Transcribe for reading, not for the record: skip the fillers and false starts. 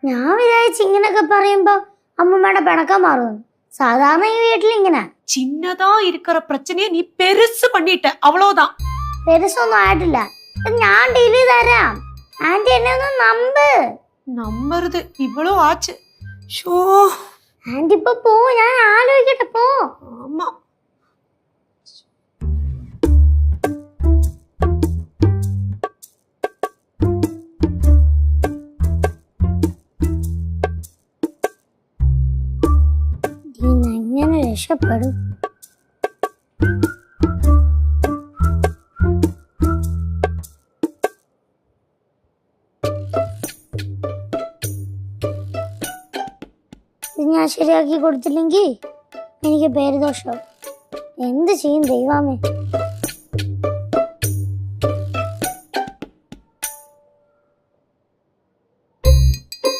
ഞാൻ വിചാരിച്ചു ഇങ്ങനൊക്കെ പറയുമ്പോ അമ്മൂമ്മയുടെ പിണക്കം മാറും. സാധാരണ ഈ വീട്ടിൽ ഇങ്ങനെ சின்னதா இருக்கிற பிரச்சனையை நீ பெருசு பண்ணிட்ட, அவ்வளவுதான். പെരുസൊന്നും ആയിട്ടില്ല. ഞാൻ ഡീൽ ചെയ്ത് തരാം. ആന്റി എന്നെ ഒന്ന് നമ്പ്. நம்புறது இவ்வளோ ஆச்சு. ஷோ. ആന്റി ഇപ്പൊ പോ, ഞാൻ ആലോചിക്കട്ടെ. പോ. ஆமா. എങ്ങനെ രക്ഷപ്പെടും? ഇത് ഞാൻ ശരിയാക്കി കൊടുത്തില്ലെങ്കിൽ എനിക്ക് പേരുദോഷം. എന്ത് ചെയ്യും ദൈവമേ?